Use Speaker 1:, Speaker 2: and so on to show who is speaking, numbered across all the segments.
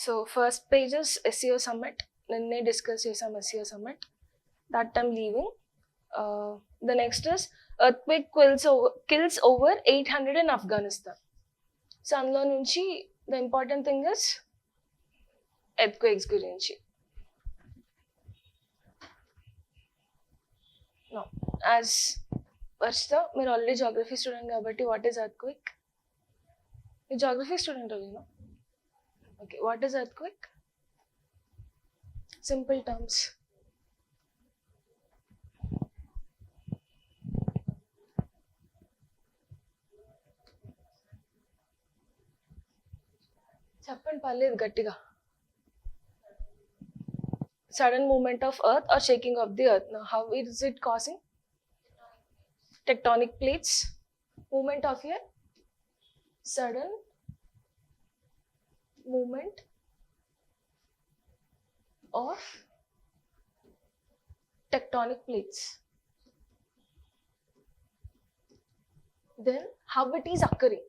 Speaker 1: So first page is SEO Summit. Ninne discuss chesam SEO Summit. That I'm leaving. The next is earthquake kills over 800 in Afghanistan. So అందులో నుంచి the important thing is earthquakes గురించి. No, as Varshita, మీరు already geography student కాబట్టి what is earthquake? You geography student are you know? Okay, what is earthquake? Simple terms. చెప్పండి పర్లేదు గట్టిగా. Sudden movement of earth or shaking of the earth. Now, how is it causing? Tectonic plates. Movement of here. Sudden movement of tectonic plates. Then, how it is occurring?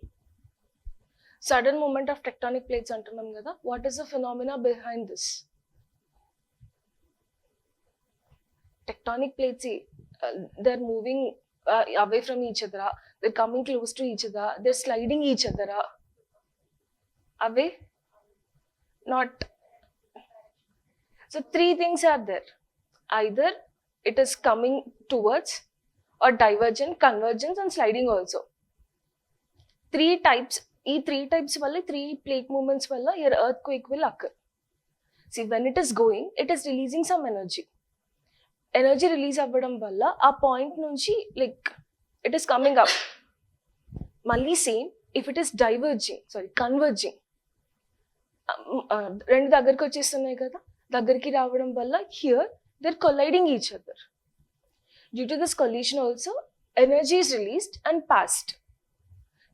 Speaker 1: Sudden movement of tectonic plates antunnam kada. What is the phenomena behind this? Tectonic plates, they're moving away from each other. They're coming close to each other. They're sliding each other away. Not. So three things are there. Either it is coming towards, or divergent, convergence, and sliding also. Three types. These three types valla, three plate movements valla, your earthquake will occur. See, when it is going, it is releasing some energy. Energy release avvadam valla, a point nunchi, like, it is coming up. Malli same, if it is converging. Rendu దగ్గరికి వచ్చేస్తున్నాయి కదా, దగ్గరికి రావడం వల్ల here they're colliding each other. Due to this collision also, energy is released and passed.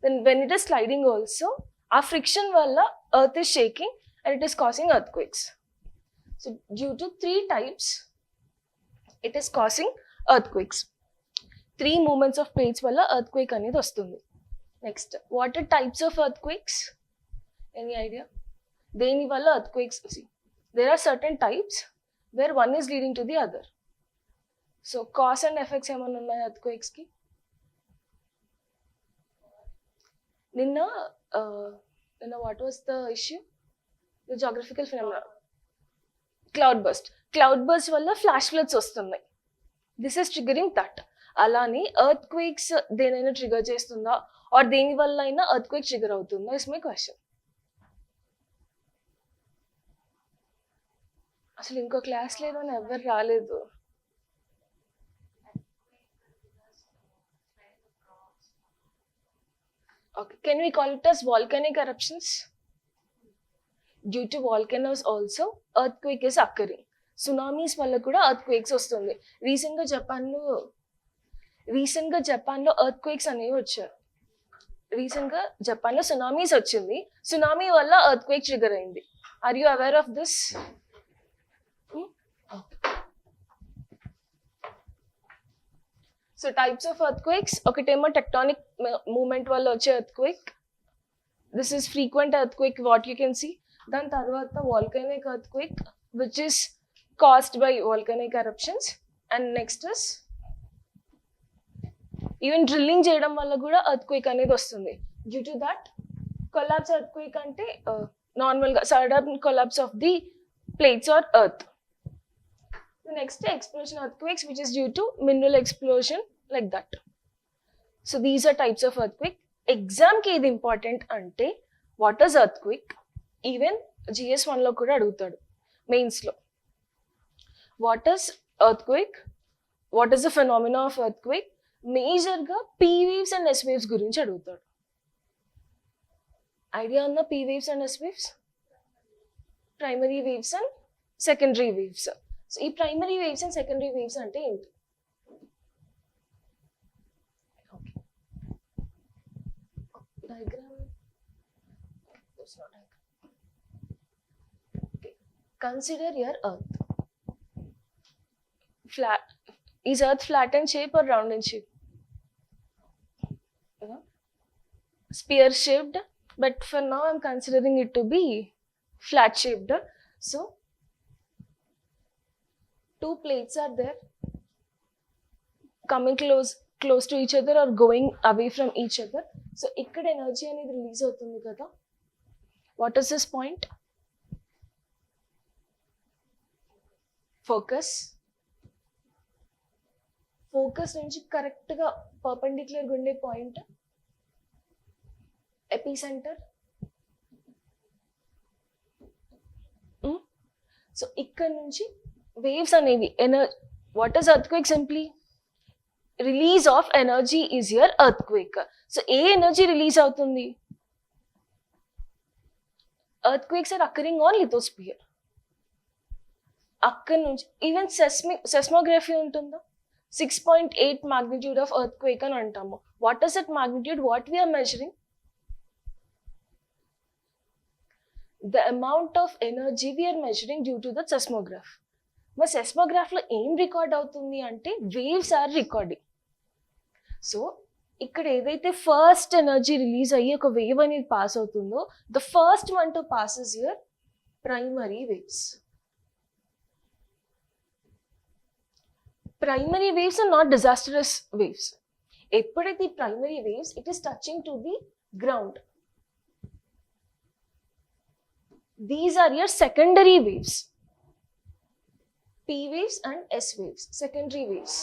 Speaker 1: Then when it is sliding also, our friction valla earth is shaking and it is causing earthquakes. So due to three types, it is causing earthquakes. Three movements of plates valla earthquake anedi vastundi. Next, what are types of earthquakes? Any idea? Deni valla earthquakes. See, there are certain types where one is leading to the other. So cause and effects emanna unnaya earthquakes ki? Ninna, what was the issue? The geographical phenomena. Cloudburst. Cloudburst valla flash floods vastunnai. This is triggering that. Alani earthquakes denaina trigger chestunda or deni valla aina earthquake trigger avutunda is my question. అసలు ఇంకో class లేదని ఎవరు రాలేదు. Okay, can we call it as volcanic eruptions? Due to volcanoes also, earthquake is occurring. Tsunamis valla kuda earthquakes vastundi. Recent గా Japan లో earthquakes అనేవి వచ్చారు. Recent గా జపాన్ లో tsunamis వచ్చింది. Tsunami వల్ల earthquake trigger అయింది. Are you aware of this? So types of earthquakes, ఒకటేమో tectonic movement వల్ల వచ్చే earthquake. This is frequent earthquake what you can see. దాని తర్వాత volcanic earthquake which is caused by volcanic eruptions, and next is even drilling చేయడం వల్ల కూడా earthquake అనేది వస్తుంది. Due to that, collapse earthquake అంటే నార్మల్ గా sudden collapse of the plates or earth. The next explosion earthquakes, which is due to mineral explosion, like that. So these are types of earthquake. Exam ki idi important ante what is earthquake? Even GS1 lo kuda adugutadu mains lo. What is earthquake? What is the phenomena of earthquake? Major ga P waves and S waves gurinchi adugutadu. Idea on the P waves and S waves? Primary waves and secondary waves. So ఈ primary waves and secondary waves అంటే ఏంటి? Okay. Diagram. There's no diagram. Okay. Consider your earth. Flat. Is earth flat in shape or round in shape? Sphere shaped, but for now I'm considering it to be flat shaped. So 2 plates are there coming close to each other or going away from each other. So ikkada energy అనేది release అవుతుంది కదా. What is this point? Focus నుంచి correct గా perpendicular గా ఉండే point epicentre. So ఇక్కడ నుంచి waves అనేవి what is earthquake? Simply release of energy is your earthquake. So ఏ ఎనర్జీ రిలీజ్ అవుతుంది? Earthquakes are occurring on lithosphere. అక్కడ నుంచి ఈవెన్ సెస్మోగ్రఫీ ఉంటుందా? 6.8 magnitude of earthquake అని అంటాము. What is that magnitude? What we are measuring? The amount of energy we are measuring due to the seismograph. మరి సెస్మోగ్రాఫ్లో ఏం record అవుతుంది అంటే వేవ్స్ ఆర్ రికార్డింగ్. సో ఇక్కడ ఏదైతే ఫస్ట్ ఎనర్జీ రిలీజ్ అయ్యి ఒక వేవ్ అనేది పాస్ అవుతుందో, the first one to pass is your primary waves. Primary waves are not disastrous waves. ఎప్పుడైతే primary waves, it is touching to the ground. These are your secondary waves. P waves and S waves, secondary waves.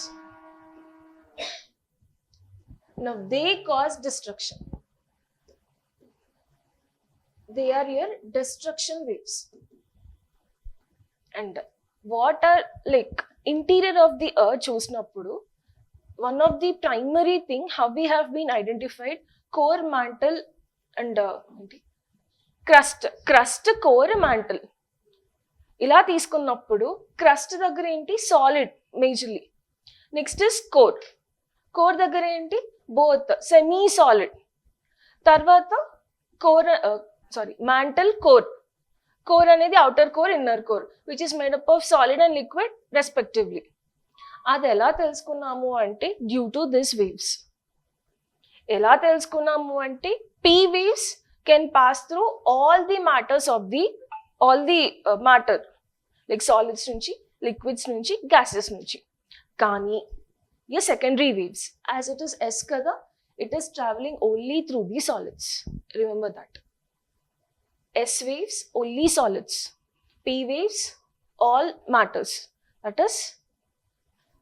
Speaker 1: Now they cause destruction. They are your destruction waves. And what are like interior of the earth చూసినప్పుడు one of the primary thing how we have been identified core, mantle and crust core, mantle ఇలా తీసుకున్నప్పుడు crust దగ్గర ఏంటి? Solid majorly. Next is core దగ్గర ఏంటి? Both semi solid. తర్వాత mantle, core అనేది outer core, inner core, which is made up of solid and liquid respectively. అది ఎలా తెలుసుకున్నాము అంటే డ్యూ టు దిస్ వేవ్స్. ఎలా తెలుసుకున్నాము అంటే P waves can pass through all the matter like solids నుంచి, లిక్విడ్స్ నుంచి, గ్యాసెస్ నుంచి. కానీ ఈ secondary waves as it is S కదా, it is travelling only through the solids. Remember that. S waves only solids, P waves all matters, that is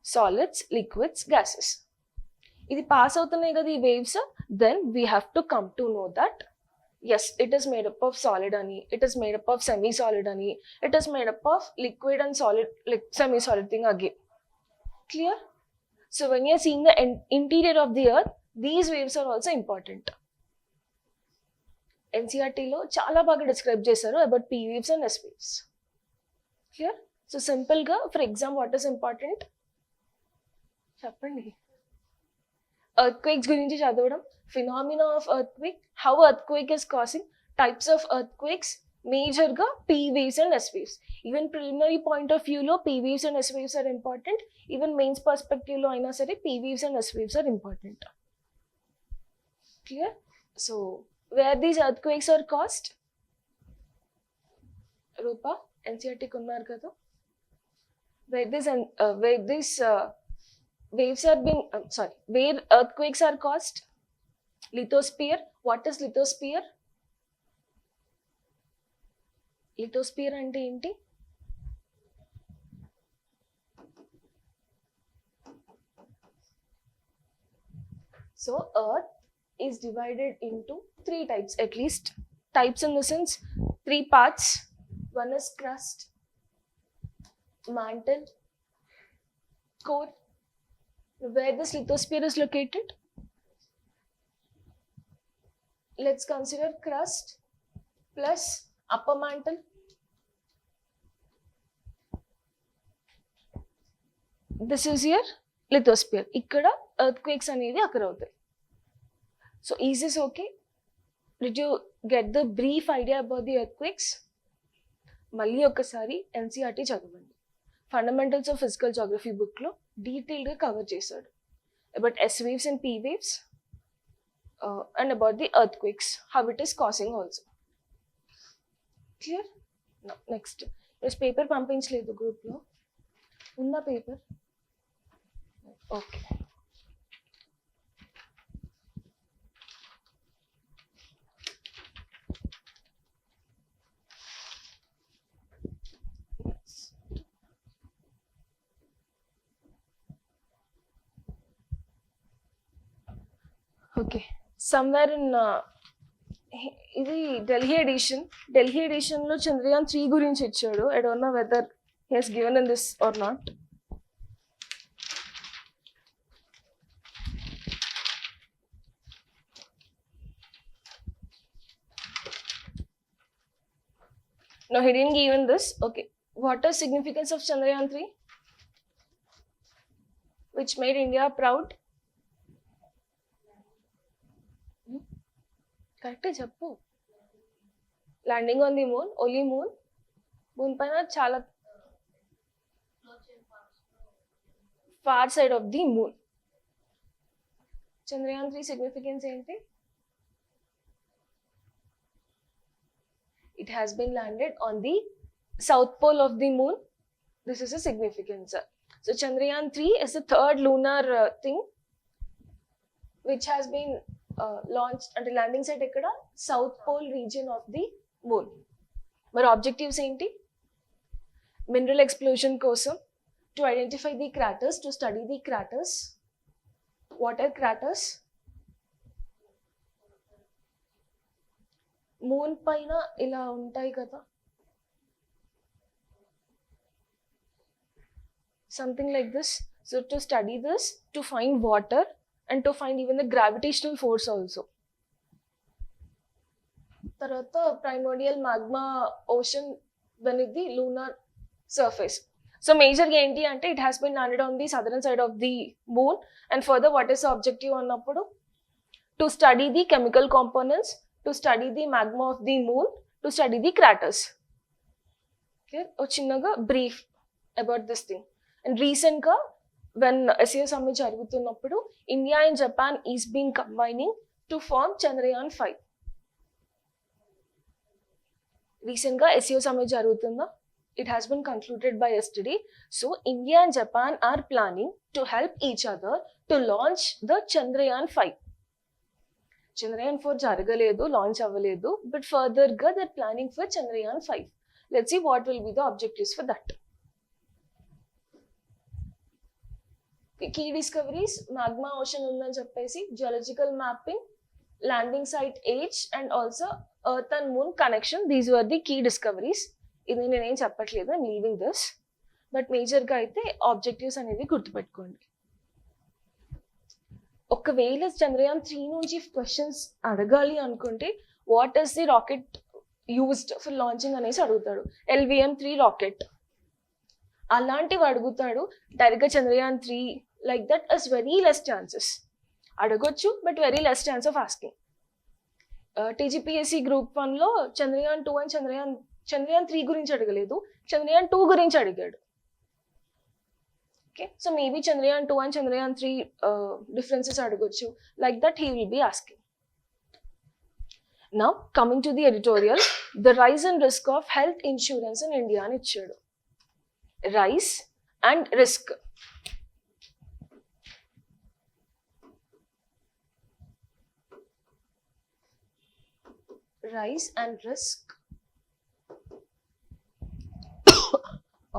Speaker 1: solids, liquids, gases. ఇది pass అవుతున్నాయి కదా ఈ waves. Then we have to come to know that yes, it is made up of solid ani, it is made up of semi solid ani, it is made up of liquid and solid, like semi solid thing again. Clear? So when you are seeing the interior of the earth, these waves are also important. ఎన్సీఆర్టీలో చాలా బాగా describe చేశారు about P waves and S waves. Clear? So సింపుల్గా for exam what is important చెప్పండి. Earthquakes గురించి చదవడం, phenomena of earthquake, how earthquake is causing, types of earthquakes, మేజర్గా P waves and S waves. Even preliminary point of వ్యూలో P waves and S waves are important. Even mains పర్స్పెక్టివ్లో అయినా సరే P waves and S waves are important. Clear? So where these earthquakes are caused? Rupa, NCERT kunnar kada. Where these waves are being, where earthquakes are caused? Lithosphere. What is lithosphere? Lithosphere ante enti? So earth is divided into 3 types, at least. Types in the sense 3 parts. One is crust, mantle, core. Where this lithosphere is located? Let's consider crust plus upper mantle. This is your lithosphere. Ikkada earthquakes anedi occur avutayi. So is this okay? Did you get the brief idea about the earthquakes? మళ్ళీ ఒకసారి NCERT చదవండి. Fundamentals of physical geography బుక్లో డీటెయిల్గా cover చేశాడు about S waves and P waves and about the earthquakes, how it is causing also. Clear? Next paper పంపించలేదు గ్రూప్లో, ఉందా paper? Okay. Okay, somewhere in ఇది ఢిల్లీ ఎడిషన్లో చంద్రయాన్ 3 గురించి ఇచ్చాడు. I don't know whether he has given in this or not. No, he didn't give in this. Okay, what is significance of Chandrayaan 3 which made India proud? Correct చెప్పు. Landing on the moon, only moon పైన చాలా far side of the moon. Chandrayaan 3 significance ఏంటి? It has been landed on the south pole of the moon. This is a significance. So Chandrayaan 3 is the third lunar thing which has been launched at the landing site ekkada south pole region of the moon. Mar objectives enti? Mineral explosion kosam, to identify the craters, to study the craters. What are craters? Moon పైన ఇలా ఉంటాయి కదా, something like this. So to study this, to find water and to find even the gravitational force also. తర్వాత primordial magma ocean beneath the lunar surface. So మేజర్గా ఏంటి అంటే it has been landed on the southern side of the moon. And further what is objective అన్నప్పుడు to study the chemical components, to study the magma of the moon, to study the craters. Okay, chinnaga brief about this thing. And recent ga when SEO summit jarugutunnappudu India and Japan is being combining to form Chandrayaan 5. Recent ga SEO summit jarugutunda, it has been concluded by yesterday. So India and Japan are planning to help each other to launch the Chandrayaan 5. Chandrayaan 4 jaragaledu, launch avaledu, but further ga they're planning for Chandrayaan 5. Let's see what will be the objectives for that. Key discoveries: magma ocean undani cheppesi, geological mapping, landing site age, and also earth and moon connection. These were the key discoveries. Idi nenu em cheppatledu, I'm leaving this, but major ga aithe objectives anevi gurtu pettukondi. ఒకవేళ చంద్రయాన్ 3 నుంచి questions అడగాలి అనుకుంటే what is the rocket used for launching అనేసి అడుగుతాడు. LVM-3 rocket అలాంటివి అడుగుతాడు. డైరెక్ట్గా Chandrayaan 3 like that is very less chances. అడగొచ్చు but very less chance of asking. TGPSC group 1లో చంద్రయాన్ 2 అండ్ చంద్రయాన్ 3 గురించి అడగలేదు, చంద్రయాన్ 2 గురించి అడిగాడు. Okay, so maybe Chandrayaan 2 and Chandrayaan 3 differences adugochu. Like that he will be asking. Now coming to the editorial, the rise and risk of health insurance in India ani ichchadu. Rise and risk. Rise and risk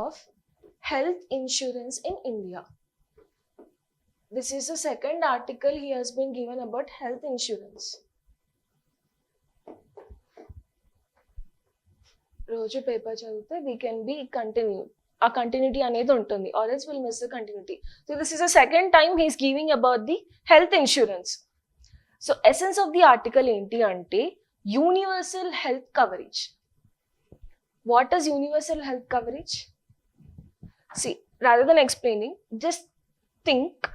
Speaker 1: of health insurance in India. This is the second article he has been given about health insurance. Roju paper chavute we can be continued. A continuity anedi untundi, or else we'll miss the continuity. So this is the second time he is giving about the health insurance. So essence of the article enti ante universal health coverage. What is universal health coverage? See, rather than explaining, just think.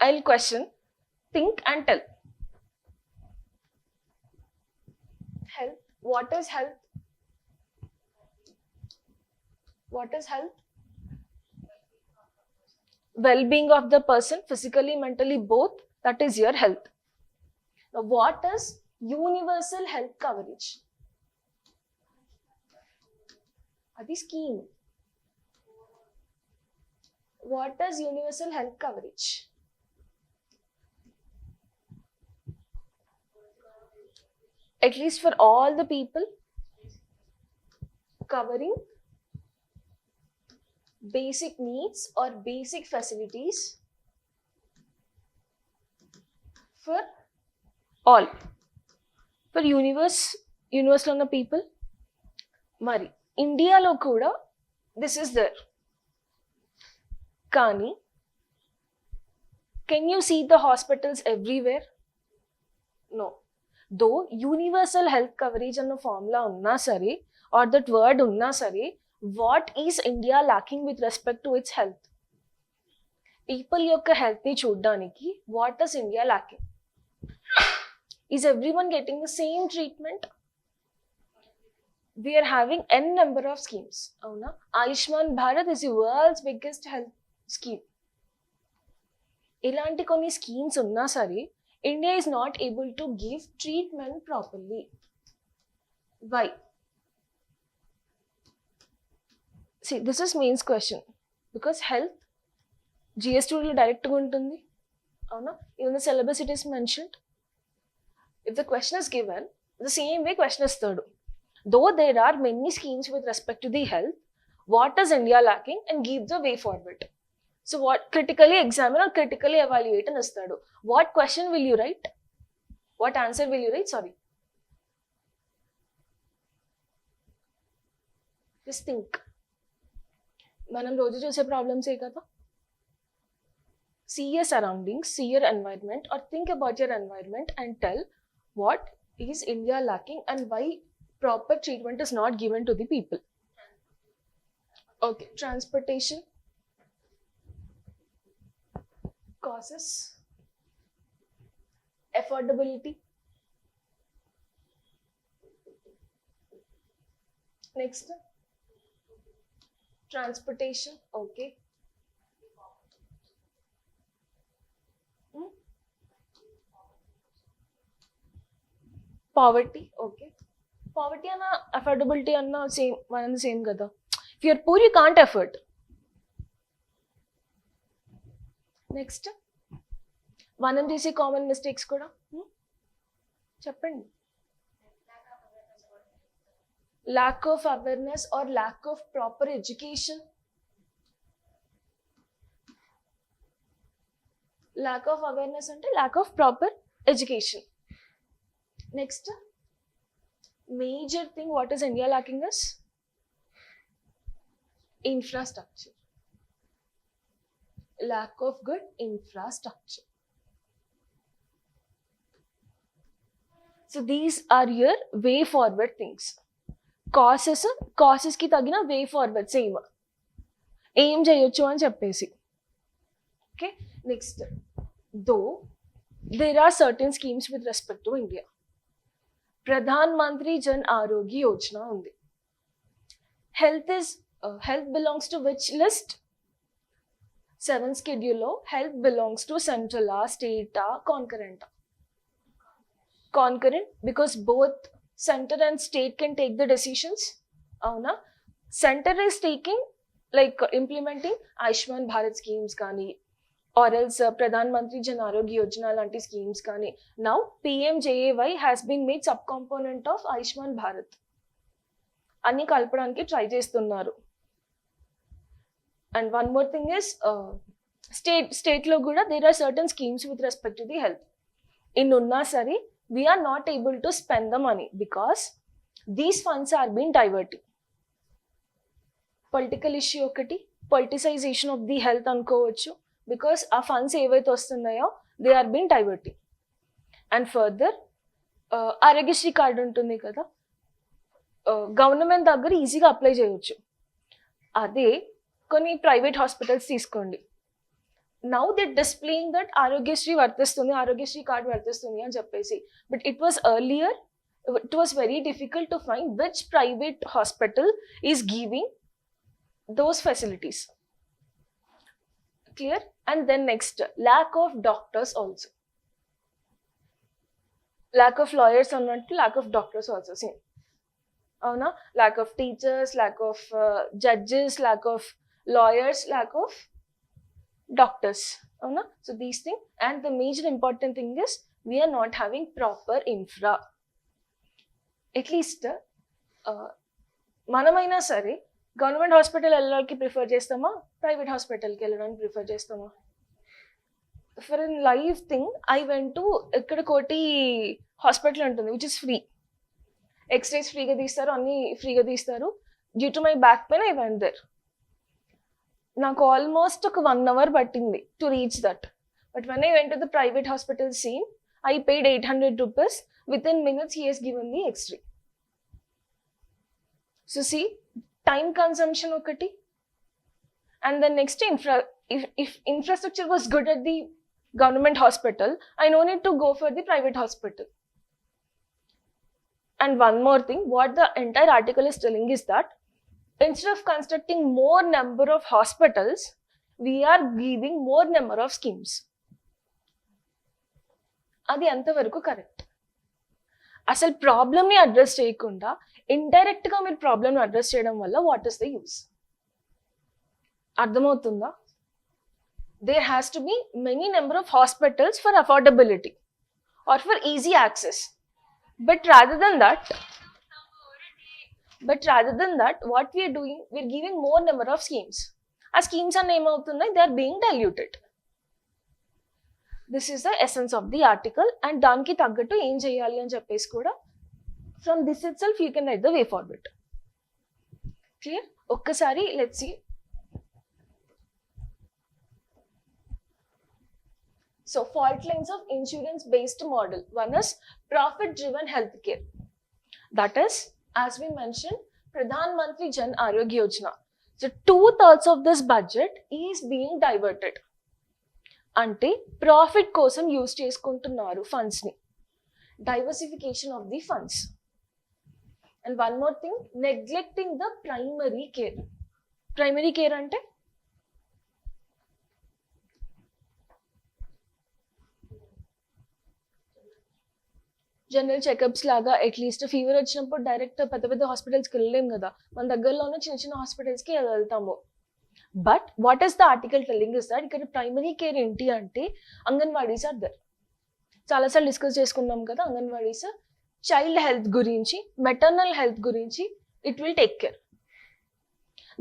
Speaker 1: I'll question, think and tell. Health. What is health? What is health? Well-being of the person, physically, mentally, both. That is your health. Now, what is universal health coverage? అది scheme. What is universal health coverage? At least for all the people, covering basic needs or basic facilities for all. For universal ఉన్న people. మరి ఇండియాలో కూడా this is there. కానీ can you see the hospitals everywhere? No. Though universal health coverage అన్న formula ఉన్నా సరే or that word ఉన్నా సరే, what is India lacking with respect to its health? People యొక్క హెల్త్ని చూడడానికి what is India lacking? Is everyone getting the same treatment? We are having n number of schemes. Avuna? Ayushman Bharat is the world's biggest health scheme. Ilanti konni schemes unna sare, India is not able to give treatment properly. Why? See, this is main question. Because health, GST lo direct ga untundi. Avuna? Even the syllabus it is mentioned. If the question is given, the same way question is third. Though there are many schemes with respect to the health, what is India lacking and give the way forward? So what critically examine or critically evaluate and istadu. What question will you write? What answer will you write? Sorry. Just think. Manam roju chuse problems e kada. See your surroundings, see your environment, or think about your environment and tell what is India lacking and why proper treatment is not given to the people. Okay, transportation, causes, affordability. Next, transportation, okay. Poverty, okay. Poverty and affordability are same, one and the same kada. If you are poor, you can't afford. Next, one and these common mistakes kuda. Cheppandi. Lack of awareness or lack of proper education. Lack of awareness ante lack of proper education. Next, major thing what is India lacking is infrastructure. Lack of good infrastructure. So these are your way forward things. Causes ki tagina way forward same. Aim cheyochu ani cheppesi. Okay, next, though there are certain schemes with respect to India. Pradhan Mantri Jan Arogya Yojana undi. Health belongs to which list? 7th schedule lo health belongs to central, state, concurrent. Concurrent because both center and state can take the decisions. Avuna? Center is taking like implementing Ayushman Bharat schemes kani, or else Pradhan Mantri Jan Arogya Yojana lanti schemes kani. Now PMJAY has been made subcomponent of Ayushman Bharat. Anni kalpadaniki try chestunnaru. And one more thing is state lo kuda there are certain schemes with respect to the health. In unna sare we are not able to spend the money because these funds are being diverted. Political issue okati, politicization of the health ankovachu. Because ఆ funds ఏవైతే వస్తున్నాయో they are been diverting. And further Aarogyasri card ఉంటుంది కదా, government దగ్గర ఈజీగా apply చేయవచ్చు. అదే కొన్ని ప్రైవేట్ హాస్పిటల్స్ తీసుకోండి, now they displaying that Aarogyasri వర్తిస్తుంది, ఆరోగ్యశ్రీ కార్డు వర్తిస్తుంది అని చెప్పేసి. But it was earlier, it was very difficult to find which private hospital is giving those facilities. Clear? And then next, lack of doctors also. Lack of lawyers or not, lack of doctors also, same. అవునా? Lack of teachers, lack of judges, lack of lawyers, lack of doctors. అవునా? So these things, and the major important thing is we are not having proper infra. At least మనమైనా సరే government hospital వెళ్ళడానికి prefer చేస్తామా, private హాస్పిటల్కి వెళ్ళడానికి prefer చేస్తామా? For an life thing I went to ఇక్కడ Koti hospital ఉంటుంది విచ్ ఇస్ ఫ్రీ. ఎక్స్రేస్ ఫ్రీగా తీస్తారు, అన్నీ ఫ్రీగా తీస్తారు. Due to my back pain I went there. నాకు ఆల్మోస్ట్ ఒక 1 hour పట్టింది to reach that. But when I went to the private hospital scene, I paid 800 rupees. Within minutes he has given the x-ray. So see, time consumption okati. And the next if infrastructure was good at the government hospital, I no need to go for the private hospital. And one more thing, what the entire article is telling is that instead of constructing more number of hospitals, we are giving more number of schemes. అది ఎంతవరకు correct? అసలు ప్రాబ్లమ్ని address చేయకుండా ఇండైరెక్ట్గా మీరు ప్రాబ్లమ్ని address చేయడం వల్ల వాట్ ఈస్ ద యూస్? అర్థమవుతుందా? There has to be many number of hospitals for affordability or for easy access. But rather than that, what we are doing, we are giving more number of schemes. As schemes are name avutunnayi, they are being diluted. This is the essence of the article, and daniki taggattu em cheyali ani cheppesi kuda from this itself you can write the way forward. Clear? Okkasari let's see. So fault lines of insurance based model. One is profit driven healthcare. That is, as we mentioned, Pradhan Mantri Jan Arogya Yojana. So 2/3 of this budget is being diverted. Ante profit kosam use cheskuntunnaru funds ni. Diversification of the funds. And one more thing, neglecting the primary care. Primary care ante general checkups లాగా. At least fever వచ్చినప్పుడు direct పెద్ద పెద్ద హాస్పిటల్స్కి వెళ్ళలేం కదా, మన దగ్గరలోనే చిన్న చిన్న హాస్పిటల్స్కి వెళ్తాము. But what is the article telling is that ఇక్కడ ప్రైమరీ కేర్ ఏంటి అంటే అంగన్వాడీస్ ఆర్ దర్. చాలాసార్లు డిస్కస్ చేసుకున్నాం కదా, అంగన్వాడీస్ చైల్డ్ హెల్త్ గురించి, మెటర్నల్ హెల్త్ గురించి it will take care.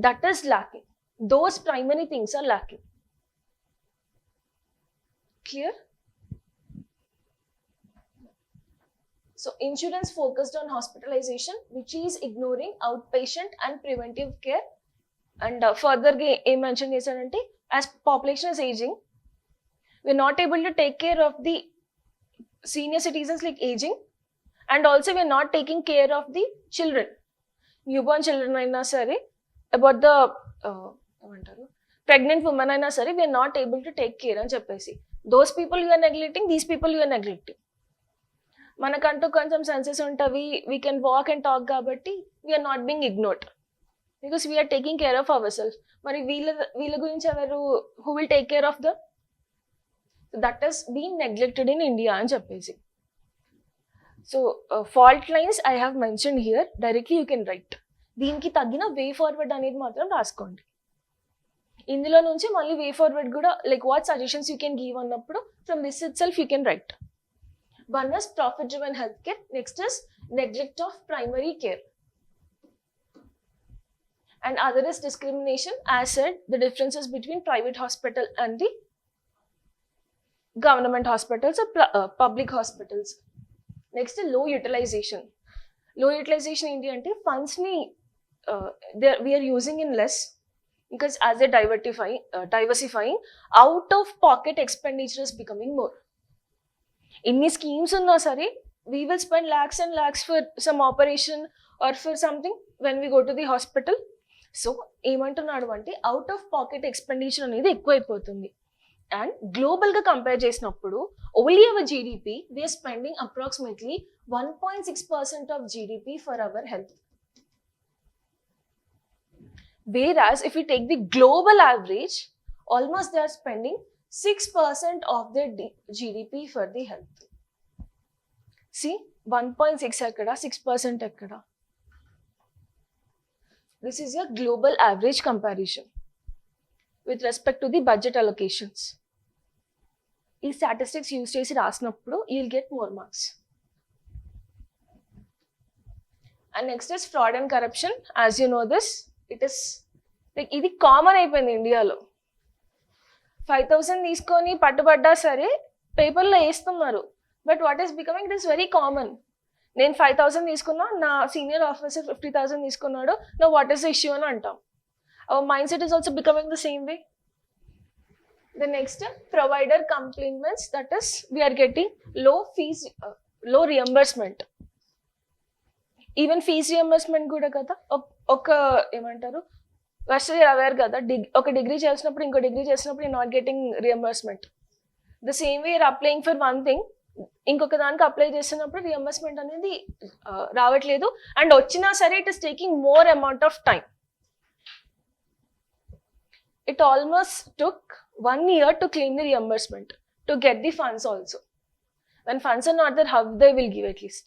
Speaker 1: That is lacking. Those primary things are lacking. Clear? So insurance focused on hospitalization, which is ignoring outpatient and preventive care. And further em mention chesadante, as population is aging, we are not able to take care of the senior citizens like aging, and also we are not taking care of the children, newborn children aina sare, about the pregnant women aina sare, we are not able to take care ani cheppesi. Those people you are neglecting, these people you are neglecting. మనకంటూ కొంచెం senses ఉంటవి, we can walk and talk కాబట్టి we are not being ignored because we are taking care of our self. మరి వీళ్ళ గురించి ఎవరు, who will take care of that is being neglected in India అని చెప్పేసి. So fault lines I have mention here, directly you can write. దీనికి తగ్గిన way forward అనేది మాత్రం రాసుకోండి. ఇందులో నుంచి మళ్ళీ వే ఫార్వర్డ్ కూడా like what suggestions you can give అన్నప్పుడు from this itself you can write. One is profit driven healthcare, next is neglect of primary care, and other is discrimination. As said, the differences between private hospital and the government hospitals or public hospitals. Next is low utilization. Low utilization enti ante funds ni we are using in less because as they diversifying, out of pocket expenditure is becoming more. ఇన్ని schemes ఉన్నా సరే we will spend lakhs and lakhs for some operation or for something when we go to the hospital. So ఏమంటున్నాడు అంటే out of pocket expenditure అనేది ఎక్కువైపోతుంది. And గ్లోబల్గా compare చేసినప్పుడు only our GDP we are spending approximately 1.6% of GDP for our health. Whereas if we take the global average, almost they are spending 6% of their GDP for the health. See, 1.6 ekkada, 6% ekkada. This is your global average comparison with respect to the budget allocations. ఈ statistics use చేసి రాసినప్పుడు you will get more marks. And next is fraud and corruption. As you know this, it is like ఇది common అయిపోయింది ఇండియాలో. 5,000 తీసుకొని పట్టుబడ్డా సరే పేపర్లో వేస్తున్నారు. But what is becoming, it is very common. నేను 5,000 తీసుకున్నా, నా సీనియర్ ఆఫీసర్ 50,000 తీసుకున్నాడు, నా వాట్ ఈస్ ద ఇష్యూ అని అంటాం. Our mind set is also becoming the same way. The next, provider complaints, that is we are getting low fees, low reimbursement. Even fees reimbursement కూడా కదా, ఒక ఏమంటారు first aware కదా, ఒక degree చేసినప్పుడు ఇంకో డిగ్రీ చేసినప్పుడు not getting reimbursement. The same way your applying for one thing, ఇంకొక దానికి అప్లై చేసినప్పుడు రియంబర్స్మెంట్ అనేది రావట్లేదు. అండ్ వచ్చినా సరే it is taking more amount of time. It almost took 1 year to claim the reimbursement, to get the funds also. When funds are not there, how they will give at least?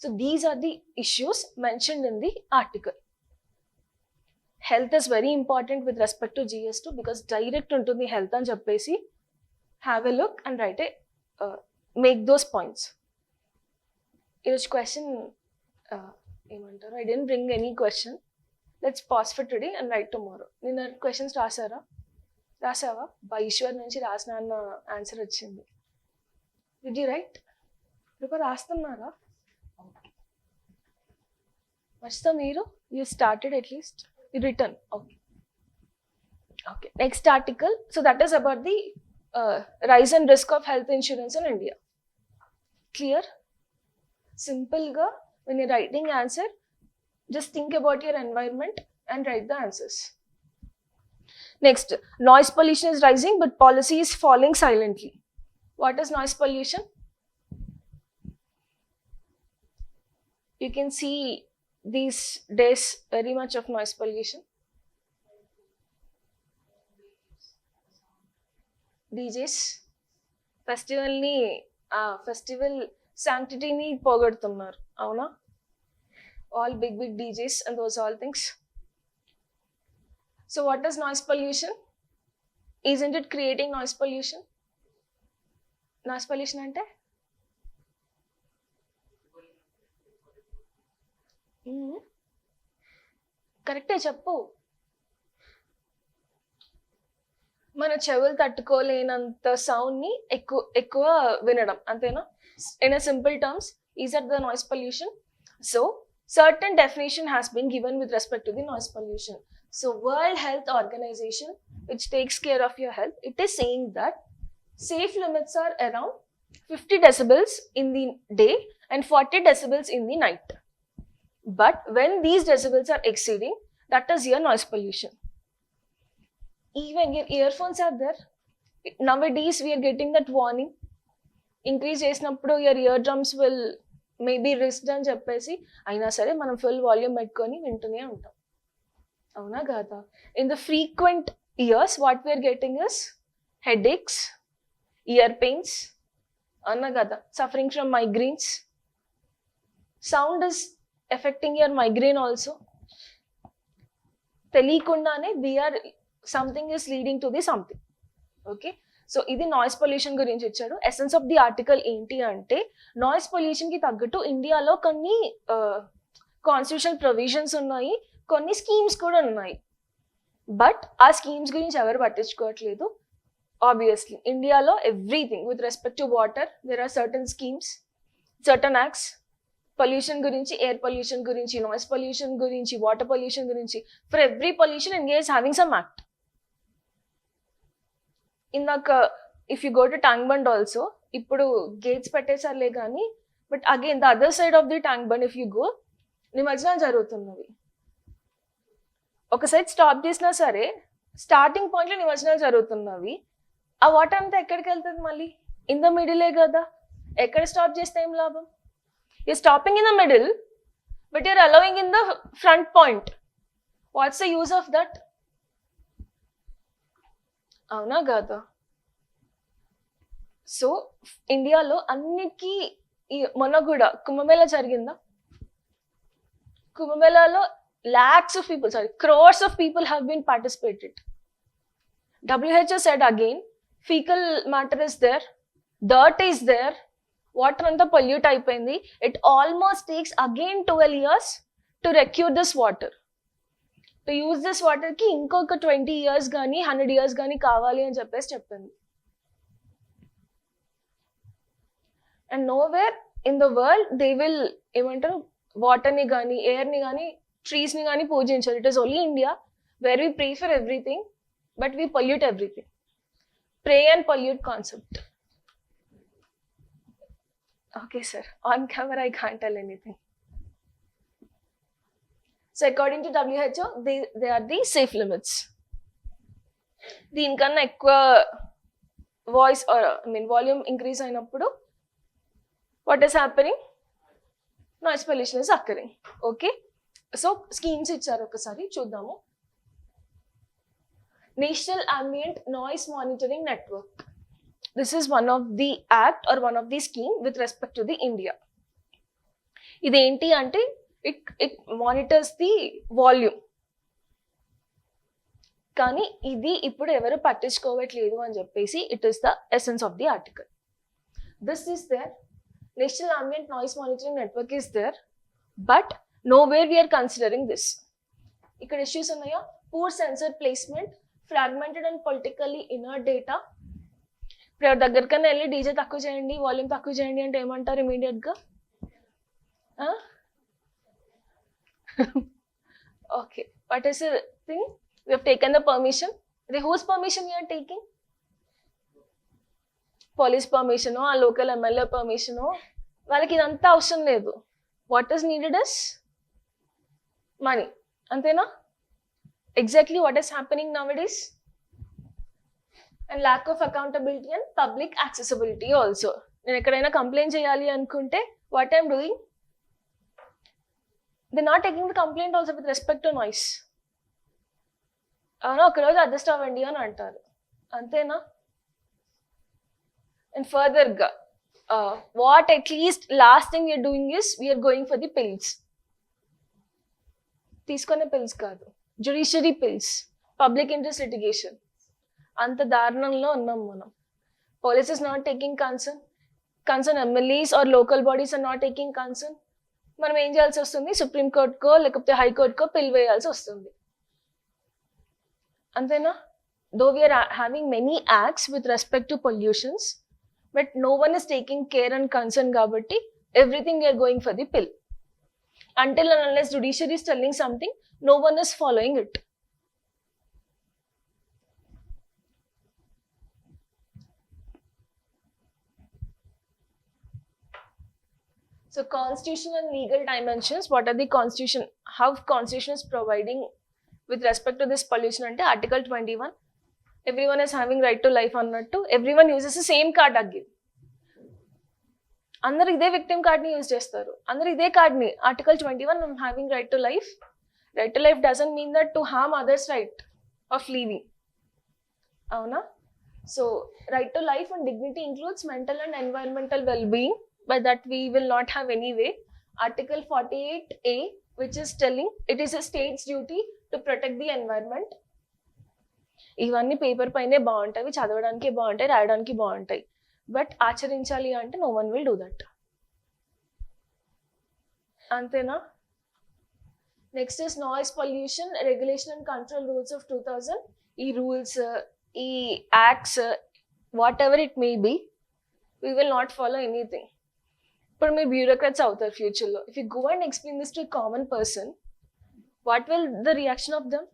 Speaker 1: So these are the issues mentioned in the article. Health is very important with respect to GS2 because direct into the health and cheppesi have a look and write make those points. This question, I didn't bring any question. Let's pause for today and write tomorrow. నిన్న questions రాసావా? By Eshwar నుంచి రాసిన అన్న answer వచ్చింది. Did you write? ఇప్పుడు రాస్తున్నారా? మర్చితా మీరు? You started at least, you return. Okay. Next article. So that is about the rise and risk of health insurance in India. Clear? సింపుల్గా when you're writing answer, just think about your environment and write the answers. Next, noise pollution is rising but policy is falling silently. What is noise pollution? You can see these days very much of noise pollution. DJs festival sanctity ni pogodtunnaru, avuna? All big DJs and those all things. So what is noise pollution? Isn't it creating noise pollution? Noise pollution ante కరెక్టే చెప్పు. మన చెవులు తట్టుకోలేనంత సౌండ్ని ఎక్కువ వినడం, అంతేనా? In a simple terms, is that the noise pollution? So certain definition has been given with respect to the noise pollution. So World Health Organization, which takes care of your health, it is saying that safe limits are around 50 decibels in the day and 40 decibels in the night. But when these decibels are exceeding, that is your noise pollution. Even your earphones are there. Nowadays we are getting that warning. Increase చేసినప్పుడు your eardrums will maybe risked అని చెప్పేసి అయినా సరే మనం full volume పెట్టుకొని వింటూనే ఉంటాం, అవునా కాదా? In the frequent years what we are getting is headaches, ear pains, అవునా కదా? Suffering from migraines. Sound is affecting your migraine also. తెలియకుండానే we are something is leading to the something. Okay, so ఇది noise pollution గురించి ఇచ్చాడు. Essence of the article ఏంటి అంటే, noise pollution కి తగ్గట్టు ఇండియాలో కొన్ని కాన్స్టిట్యూషనల్ ప్రొవిజన్స్ ఉన్నాయి, కొన్ని స్కీమ్స్ కూడా ఉన్నాయి. బట్ ఆ స్కీమ్స్ గురించి ఎవరు పట్టించుకోవట్లేదు. ఆబ్వియస్లీ ఇండియాలో everything with respect to water there are certain schemes, certain acts. Pollution గురించి, ఎయిర్ పొల్యూషన్ గురించి, నాయిస్ పొల్యూషన్ గురించి, వాటర్ పొల్యూషన్ గురించి, for every pollution India is having some act. ఇందాక if you go to Tank Bund also, ఇప్పుడు gates పెట్టేసారులే కానీ, but again the other side of the Tank Bund if you go, నిమజ్జనాలు జరుగుతున్నవి. ఒక సైడ్ స్టాప్ చేసినా సరే స్టార్టింగ్ పాయింట్లో నిమజ్జనాలు జరుగుతున్నవి. ఆ వాటర్ అంతా ఎక్కడికి వెళ్తుంది? మళ్ళీ ఇన్ ద మిడిలే కదా. ఎక్కడ స్టాప్ చేస్తే ఏం లాభం? You're stopping in the middle, but you're allowing in the front point. What's the use of that? అవునా కదా? సో ఇండియాలో అన్నిటికీ మొన్న కూడా కుంభమేళా జరిగిందా? కుంభమేళాలో lakhs of people, sorry, crores of people have been participated. WHO said again, fecal matter is there, dirt is there, water anta pollute అయిపోయింది. It almost takes again 12 years to recure this water. To use this water ki ఇంకొక 20 years గానీ 100 years గానీ కావాలి అని చెప్పేసి చెప్పింది. And nowhere in the world they will ఏమంటారు water ని కానీ ఎయిర్ ని కానీ ట్రీస్ ని కానీ పూజించారు. It is only India where we pray for everything but we pollute everything. Pray and pollute concept. Okay sir, on camera I can't tell anything. So according to WHO, they are the safe limits. దీనికన్నా ఎక్కువ voice or I mean volume increase అయినప్పుడు what is happening? Noise pollution is occurring. Okay, so schemes ఇచ్చారు ఒకసారి చూద్దాము. National Ambient Noise Monitoring Network. This is one of the act or one of the scheme with respect to the India. ఇదేంటి అంటే it monitors the volume. కానీ ఇది ఇప్పుడు ఎవరు పట్టించుకోవట్లేదు అని చెప్పేసి it is the essence of the article. This is there. National Ambient Noise Monitoring Network is there, but nowhere we are considering this. ఇక్కడ issues ఉన్నాయా? Poor sensor placement, fragmented and politically inert data. ఇప్పుడు ఎవరి దగ్గరకన్నా వెళ్ళి DJ తక్కువ చేయండి, volume తక్కువ చేయండి అంటే ఏమంటారు ఇమీడియట్ గా? Okay, what is the thing? We have taken the permission. The whose permission we are taking? Police permission, ఆ local MLA permission, వాళ్ళకి ఇదంతా అవసరం లేదు. What is needed is money. అంతేనా? Exactly what is happening nowadays. And lack of accountability and public accessibility also. నేను ఎక్కడైనా complaint చేయాలి అనుకుంటే what I am doing? They're not taking the complaint also with respect to noise. అవునా, ఒకరోజు adjust అవ్వండి అని అంటారు. అంతేనా? And further, what at least last thing we are doing is we are going for the pills. తీసుకునే pills కాదు, judiciary pills, public interest litigation. అంత దారుణంలో ఉన్నాం మనం. Police is not taking concern. MLAs or local bodies are not taking concern. మనం ఏం చేయాల్సి వస్తుంది? Supreme కోర్టుకో లేకపోతే హైకోర్టుకో పిల్ వేయాల్సి వస్తుంది. అంతేనా? Though we are having many acts with respect to pollutions, but no one is taking care and concern kabatti everything we are going for the pill. Until and unless judiciary is telling something, no one is following it. So constitutional and legal dimensions, what are the constitution, how constitution is providing with respect to this pollution ante article 21, everyone is having right to life annattu, everyone uses the same card again. అందరూ ఇదే victim కార్డ్ని use చేస్తారు, అందరూ ఇదే కార్డ్ని. Article 21 I'm having right to life. Right to life doesn't mean that to harm others' right of living. అవునా? So right to life and dignity includes mental and environmental well-being, but that we will not have anyway. Article 48A, which is telling it is a state's duty to protect the environment. ఇవన్నీ paper పైనే బాగుంటాయి, చదవడానికి బాగుంటాయి, రాయడానికి బాగుంటాయి, but ఆచరించాలి అంటే no one will do that. అంతేనా? Next is noise pollution regulation and control rules of 2000. ఈ రూల్స్, ఈ acts, whatever it may be, we will not follow anything. ఇప్పుడు మీరు బ్యూరోక్రాట్స్ అవుతారు ఫ్యూచర్లో. If you go and explain this to common person, what will the reaction of them?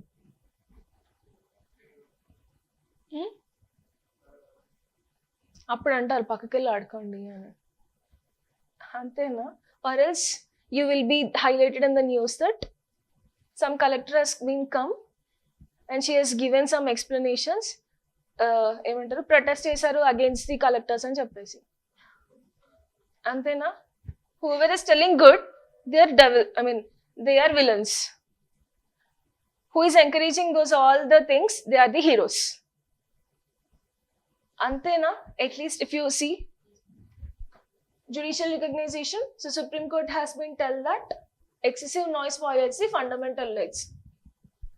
Speaker 1: అప్పుడు అంటారు పక్కకి వెళ్ళి ఆడుకోండి అని. అంతేనా? or else you will be highlighted in the news that some collector has been come and she has given some explanations, ఏమంటారు, protest చేశారు against the collectors అని చెప్పేసి. అంతేనా? whoever is telling good, they are devil, I mean they are villains. Who is encouraging those all the things, they are the heroes. Antena, at least if you see judicial recognition, so Supreme Court has been tell that excessive noise violates the fundamental rights.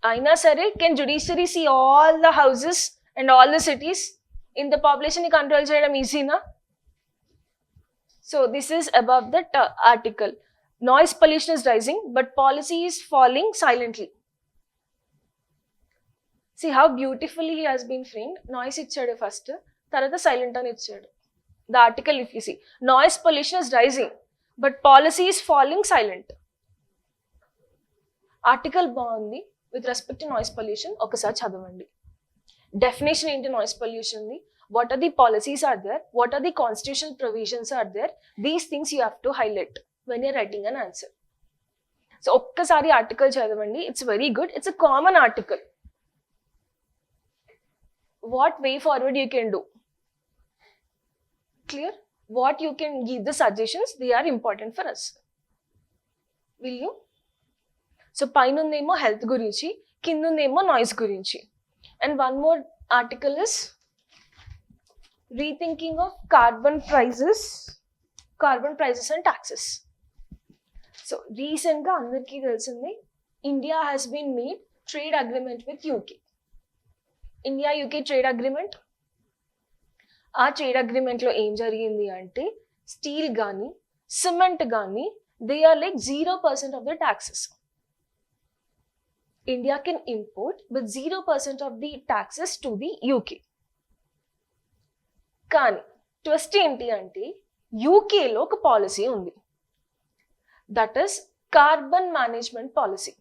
Speaker 1: Aina sare, can judiciary see all the houses and all the cities? In the population control cheyadam easy na? So this is above that article. Noise pollution is rising, but policy is falling silently. See how beautifully he has been framed. Noise ichchadu first, tarata silent ani ichchadu. The article, if you see, noise pollution is rising, but policy is falling silent. Article బాగుంది with respect to noise pollution. ఒకసారి చదవండి. Definition into noise pollution, what are the policies are there, what are the constitutional provisions are there, these things you have to highlight when you're writing an answer. So ఒక్కసారి article చదవండి. It's very good. It's a common article. What way forward you can do? Clear? What you can give the suggestions, they are important for us. Will you? So పైనుందేమో health గురించి, కిందుందేమో noise గురించి. And one more article is rethinking of carbon prices and taxes. So recent ga andarki telusindi, India has been made trade agreement with UK. India UK trade agreement. ఆ trade agreement లో ఏం జరిగింది అంటే steel గానీ cement గానీ they are like 0% of the taxes. India can import with 0% of the taxes to the UK. కానీ twist ఏంటి అంటే యూకేలో ఒక పాలసీ ఉంది, that is carbon management policy,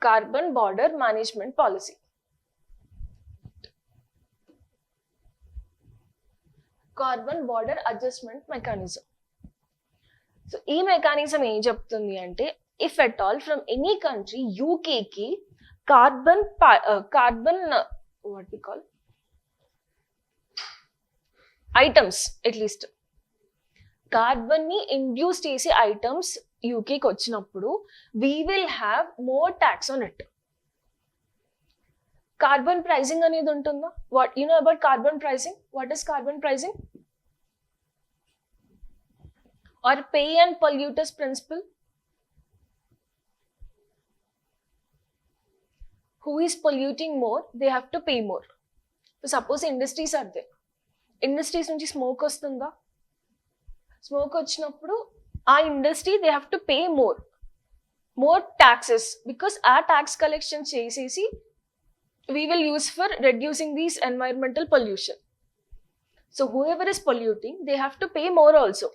Speaker 1: carbon border management policy. Carbon border adjustment mechanism. So ఈ mechanism ఏం చెప్తుంది అంటే if at all from any country యూకేకి carbon what we call items, at least carbon ని ఇండ్యూస్ చేసే ఐటమ్స్ యూకేకి వచ్చినప్పుడు we will have more tax on it. Carbon pricing అనేది ఉంటుందా? What you know about carbon pricing? What is carbon pricing? Or pay and polluters principle? Who is polluting more, they have to pay more. So suppose industries are there, industries నుంచి smoke వస్తుందా? Smoke వచ్చినప్పుడు ఆ industry they have to pay more taxes, because ఆ tax collection చేసేసి we will use for reducing these environmental pollution. So whoever is polluting, they have to pay more also.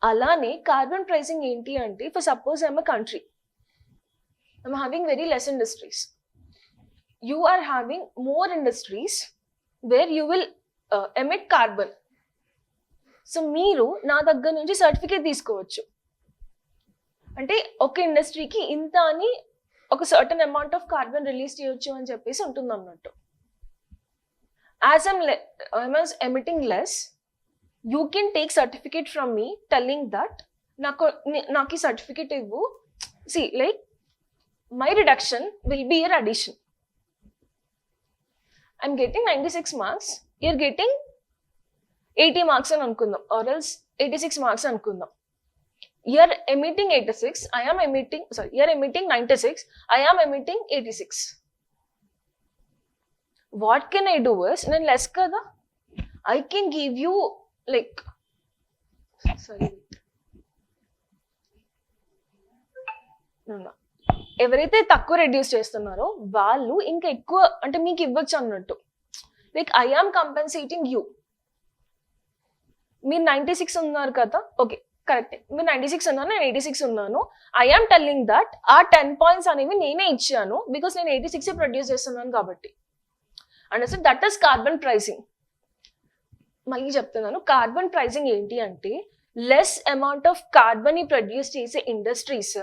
Speaker 1: Alane carbon pricing enti ante, for suppose I'm a country, I'm having very less industries. You are having more industries where you will emit carbon. So మీరు నా దగ్గర నుంచి certificate తీసుకోవచ్చు, అంటే ఒక ఇండస్ట్రీకి ఇంత అని ఒక certain amount of carbon release చేయొచ్చు అని చెప్పేసి ఉంటుంది అన్నట్టు. As I'm emitting less, you can take certificate from me telling that నాకు ఈ సర్టిఫికేట్ ఇవ్వు. See like my reduction will be your addition. I'm getting 96 marks, you're getting 80 marks అని అనుకుందాం, ఆర్ ఎల్స్ 86 మార్క్స్ అనుకుందాం. You're emitting 86, you're emitting 96, I am emitting 86. What can I do is, in less kada, I can give you like, ఎవరైతే తక్కువ reduce చేస్తున్నారో వాళ్ళు ఇంకా ఎక్కువ అంటే మీకు ఇవ్వచ్చు అన్నట్టు. Like I am compensating you. మీరు 96 ఉన్నారు కదా, ఓకే కరెక్ట్, మీరు 96 ఉన్నాను, నేను 86 ఉన్నాను. ఐఆమ్ టెల్లింగ్ దట్ ఆ 10 పాయింట్స్ అనేవి నేనే ఇచ్చాను, బికాస్ నేను 86 ప్రొడ్యూస్ చేస్తున్నాను కాబట్టి. And that is carbon pricing. మళ్ళీ చెప్తున్నాను, కార్బన్ ప్రైసింగ్ ఏంటి అంటే లెస్ అమౌంట్ ఆఫ్ కార్బన్ ని ప్రొడ్యూస్ చేసే industries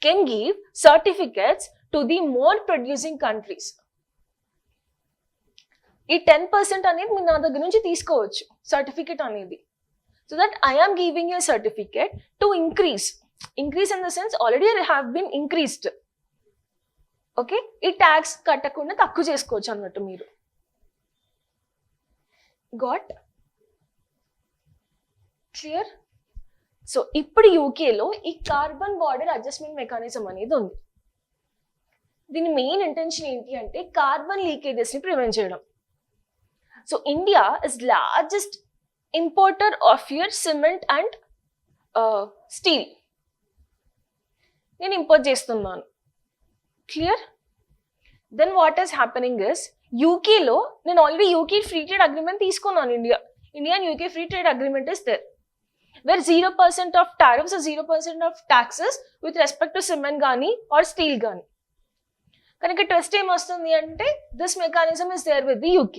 Speaker 1: can give certificates to the more producing countries. ఈ 10% అనేది మీరు నా దగ్గర నుంచి తీసుకోవచ్చు సర్టిఫికెట్ అనేది. So that I am giving you a certificate to increase in the sense already have been increased. Okay, ఈ ట్యాక్స్ కట్టకుండా తక్కువ చేసుకోవచ్చు అన్నట్టు మీరు. Got clear? సో ఇప్పుడు యూకేలో ఈ కార్బన్ బార్డర్ అడ్జస్ట్మెంట్ మెకానిజం అనేది ఉంది. దీని మెయిన్ ఇంటెన్షన్ ఏంటి అంటే కార్బన్ లీకేజెస్ ని ప్రివెంట్ చేయడం. So India is largest importer of your cement and steel. నేను ఇంపోర్ట్ చేస్తున్నాను. Clear? Then what is happening is యూకేలో నేను already UK free trade agreement తీసుకున్నాను. India and UK free trade agreement is there where 0% of tariffs or 0% of taxes with respect to cement gaani or steel gaani. Kaniki twist em vastundi ante this mechanism is there with the UK.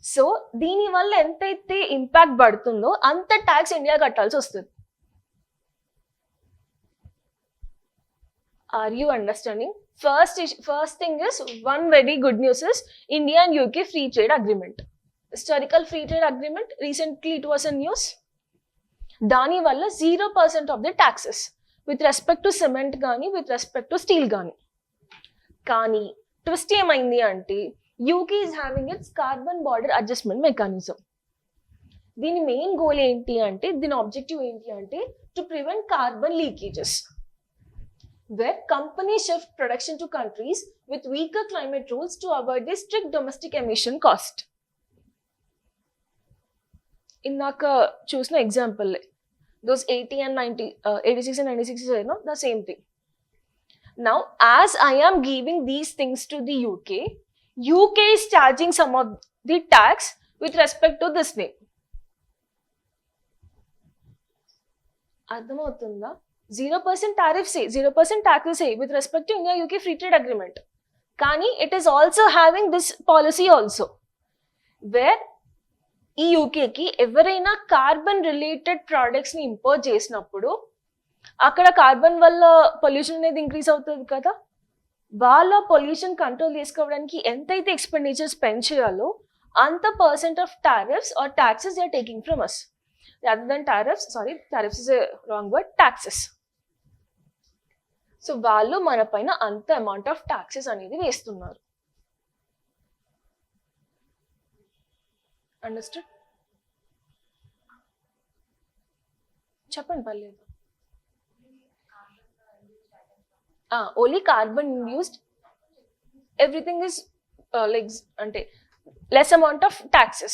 Speaker 1: So దీని వల్ల ఎంతైతే impact పడుతుందో అంత tax India కట్టాల్సి వస్తుంది. Are you understanding? First thing is one very good news is India and UK free trade agreement. Historical free trade agreement, recently it was in news. Dani valla 0% of the taxes with respect to cement gaani, with respect to steel gaani. Kani twist emaindi ante UK is having its carbon border adjustment mechanism. Dini main goal enti ante, dini objective enti ante to prevent carbon leakages, where companies shift production to countries with weaker climate rules to avoid the strict domestic emission cost. ఇందాక చూసిన example those 80 and 90 86 and 96 is the same thing. Now as I am giving these things to the UK is charging some of the tax with respect to this name. అర్థమవుతుందా? 0% tariffs 0% taxes with respect to India UK free trade agreement. కానీ it is also having this policy also where ఈ యూకేకి ఎవరైనా carbon related products ని import చేసినప్పుడు అక్కడ carbon వల్ల pollution అనేది increase అవుతుంది కదా, వాళ్ళ పొల్యూషన్ కంట్రోల్ చేసుకోవడానికి ఎంతైతే ఎక్స్పెండిచర్ స్పెండ్ చేయాలో అంత percent of tariffs or taxes they are taking from us. Rather than tariffs is a wrong word, taxes. So వాళ్ళు మన పైన అంత అమౌంట్ ఆఫ్ టాక్సెస్ అనేది వేస్తున్నారు. అండర్స్టూడ్? చెప్పండి పర్లేదు. Only carbon induced everything is like అంటే less amount of taxes.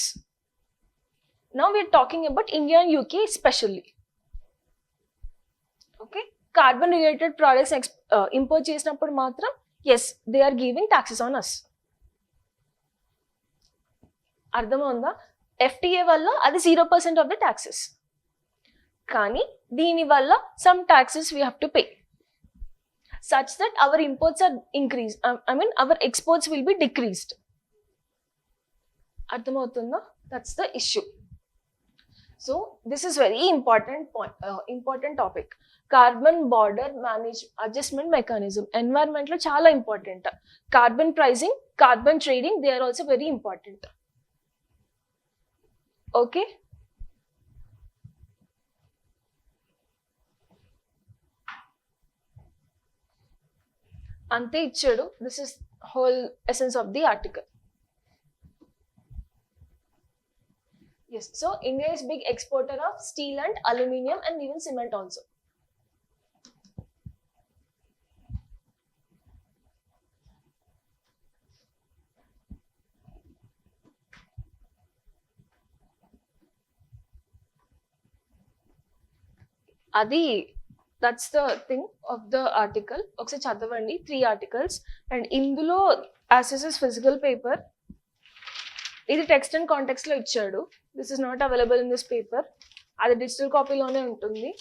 Speaker 1: Now we are talking about India and UK especially. Okay, carbon related products import చేసినప్పుడు మాత్రం yes they are giving taxes on us. అర్థమవుందా? FTA వల్ల అది 0% of the taxes, కానీ దీని వల్ల some taxes we have to pay such that our imports are increased, I mean our exports will be decreased. అర్థమవుతుందా? That's the issue. So this is very important point, important topic. Carbon border adjustment mechanism environment lo chala important. Carbon pricing, carbon trading, they are also very important. Okay, ante ichadu. This is whole essence of the article. Yes, so India is big exporter of steel and aluminium and even cement also. That's the thing of the article. Oksa chadavandi 3 articles and indulo as this is physical paper, ఇది text and context లో ఇచ్చాడు. This is not available in this paper, అది digital కాపీలోనే ఉంటుంది.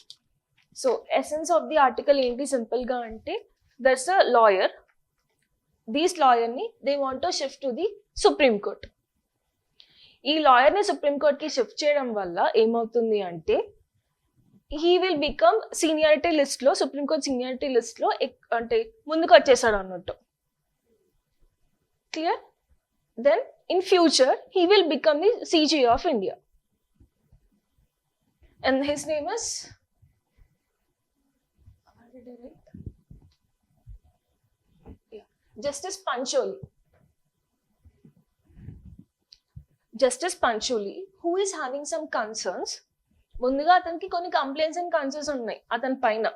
Speaker 1: So essence of the article ఏంటి simple గా అంటే, that's a lawyer, these lawyer ని they want to shift to the Supreme Court. ఈ లాయర్ ని సుప్రీం కోర్ట్ కి షిఫ్ట్ చేయడం వల్ల ఏమవుతుంది అంటే, he will become seniority list లో, సుప్రీం కోర్ట్ సీనియారిటీ లిస్ట్ లో అంటే ముందుకు వచ్చేసాడు అన్నట్టు. Clear? Then in future he will become the CJI of India and his name is Justice Pancholi. Justice Pancholi, who is having some concerns ముందుగా అతనికి కొన్ని complaints and concerns ఉన్నాయి అతని పైన.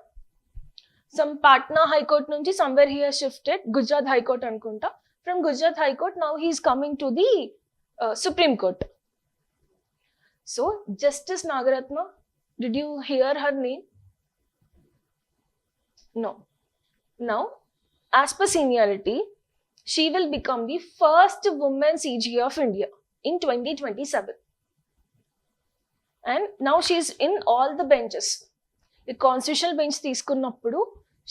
Speaker 1: సమ్ పాట్నా హైకోర్ట్ నుంచి somewhere he has shifted Gujarat High Court అనుకుంటా. From Gujarat High Court now he is coming to the Supreme Court. So justice Nagarathna, did you hear her name? No. Now, as per seniority, she will become the first woman CGA of India in 2027. And now she is in all the benches. The constitutional bench తీసుకున్నప్పుడు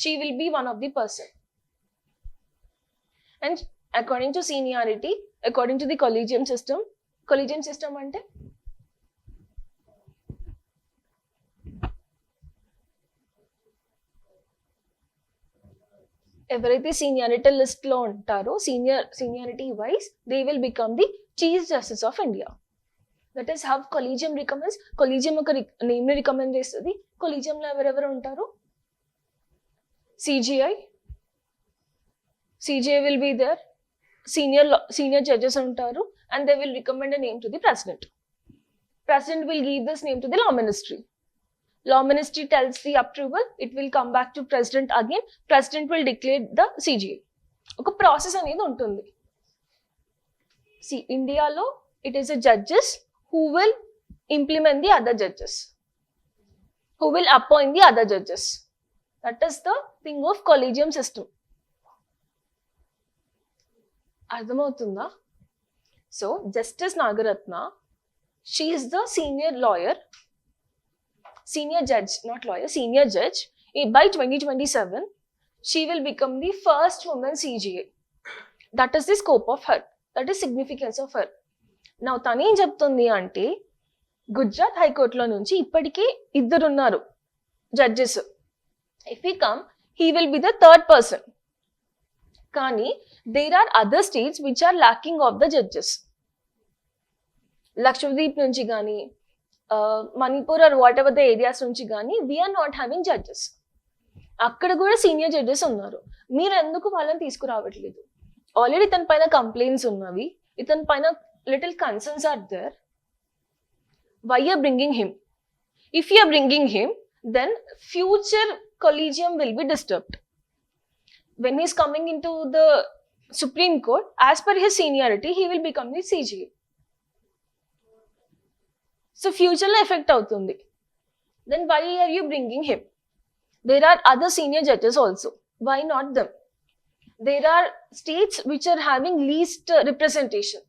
Speaker 1: she will be one of the person. And according to seniority, according to the collegium system అంటే ఎవరైతే seniority list లో ఉంటారో seniority wise they will become the chief justice of India. That is how collegium recommends. Collegium ఒక name ని recommend చేస్తుంది. కొలీజియంలో ఎవరెవరు ఉంటారు? CJI will be there, senior judges ఉంటారు, and they will recommend a name to the president. President will give this name to the law ministry. Law ministry tells the approval, it will come back to president again. President will declare the CGA. ఒక process అనేది ఉంటుంది. See, ఇండియాలో it is a judges who will implement the other judges, who will appoint the other judges. That is the thing of collegium system. అర్థమవుతుందా? So, Justice Nagaratna, she is the senior judge, not lawyer, senior judge. By 2027, she will become the first woman CGA. That is the scope of her. That is significance of her. Now, tani em cheptundi ante Gujarat High Court lo nunchi ippadiki iddaru unnaru judges. If he come, he will be the third person. Kani there are other states which are lacking of the judges. Lakshadweep nunchi gaani, Manipur or whatever the areas నుంచి కానీ we are not having judges. అక్కడ కూడా senior judges ఉన్నారు. మీరు ఎందుకు వాళ్ళని తీసుకురావట్లేదు? Already ఇతని పైన కంప్లైంట్స్ ఉన్నవి, ఇతని పైన little concerns are there. Why are bringing him? If you are bringing him, then future collegium will be disturbed. When he is coming into the Supreme Court, as per his seniority, he will become the CGA. So future lo effect avutundi. Then why are you bringing him? There are other senior judges also. Why not them? There are states which are having least representation.